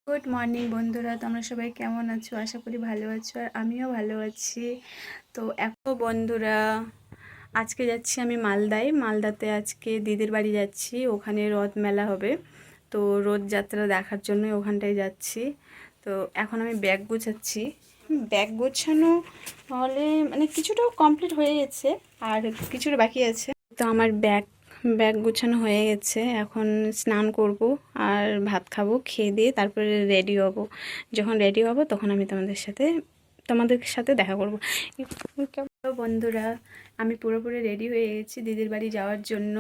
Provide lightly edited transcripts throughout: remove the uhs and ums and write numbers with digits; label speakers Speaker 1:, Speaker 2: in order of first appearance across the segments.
Speaker 1: Good morning বন্ধুরা, তোমরা সবাই কেমন আছো? আশা করি ভালো আছো, আর আমিও ভালো আছি। তো এখন বন্ধুরা, আজকে যাচ্ছি আমি মালদাতে আজকে দিদির বাড়ি যাচ্ছি। ওখানে রথ মেলা হবে, তো রথযাত্রা দেখার জন্য ওখানটায় যাচ্ছি। তো এখন আমি ব্যাগ গোছাচ্ছি। ব্যাগ গোছানো হলে মানে কিছুটাও কমপ্লিট হয়ে গেছে, আর কিছুটা বাকি আছে। তো আমার ব্যাগ ব্যাগ গোছানো হয়ে গেছে। এখন স্নান করব আর ভাত খাবো, খেয়ে দিয়ে তারপরে রেডি হব। যখন রেডি হব তখন আমি তোমাদের সাথে দেখা করব। তো বন্ধুরা, আমি পুরোপুরি রেডি হয়ে গেছি দিদির বাড়ি যাওয়ার জন্য।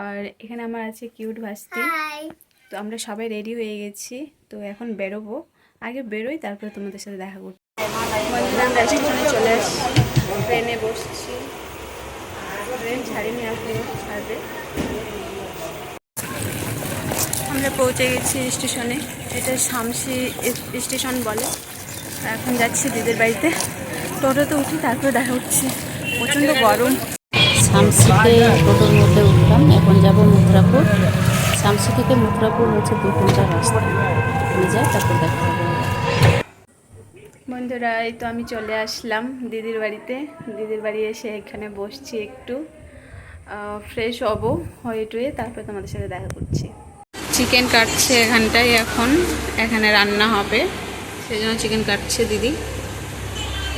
Speaker 1: আর এখানে আমার আছে কিউট ভাস্তি। তো আমরা সবাই রেডি হয়ে গেছি। তো এখন বেরোবো, আগে বেরোই তারপরে তোমাদের সাথে দেখা করব। বন্ধুরা, আমরা স্টেশনে চলে আসছি, ট্রেনে বসছি। ট্রেন ছাড়িনি, এখনো ছাড়বে। আমরা পৌঁছে গেছি স্টেশনে। এটা শামসি স্টেশন বলে। এখন যাচ্ছি দিদির বাড়িতে। টোটোতে উঠি, তারপরে দেখা হচ্ছে। প্রচণ্ড গরম।
Speaker 2: শামসিতে টোটোর মধ্যে উঠলাম, এখন যাব মথুরাপুর। শামসি থেকে মথুরাপুর হচ্ছে 2 ঘন্টার রাস্তা। ওখানে যাই, তারপর দেখা হবে।
Speaker 1: বন্ধুরা, এই তো আমি চলে আসলাম দিদির বাড়িতে। দিদির বাড়ি এসে এখানে বসছি, একটু ফ্রেশ হব, হয়ে টুয়ে তারপরে তোমাদের সাথে দেখা করছি। চিকেন কাটছে এখানটায়, এখন এখানে রান্না হবে, সেই জন্য চিকেন কাটছে দিদি।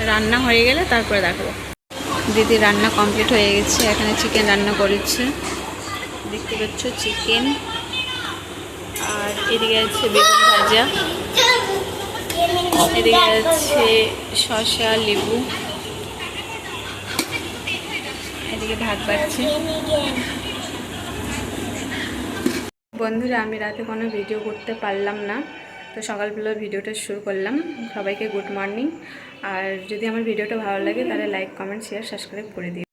Speaker 1: রান্না হয়ে গেলে তারপরে দেখাবো। দিদি রান্না কমপ্লিট হয়ে গেছে, এখানে চিকেন রান্না করেছে, দেখতে পাচ্ছ চিকেন। আর এদিকে আছে বেগুন ভাজা, এদিকে আছে শসা, লেবু, এদিকে ভাত বাড়ছে। বন্ধুরা, আমি রাতে কোনো ভিডিও করতে পারলাম না, তো সকালবেলা ভিডিওটা শুরু করলাম। সবাইকে গুড মর্নিং। আর যদি আমার ভিডিওটা ভালো লাগে তাহলে লাইক, কমেন্ট, শেয়ার, সাবস্ক্রাইব করে দিও।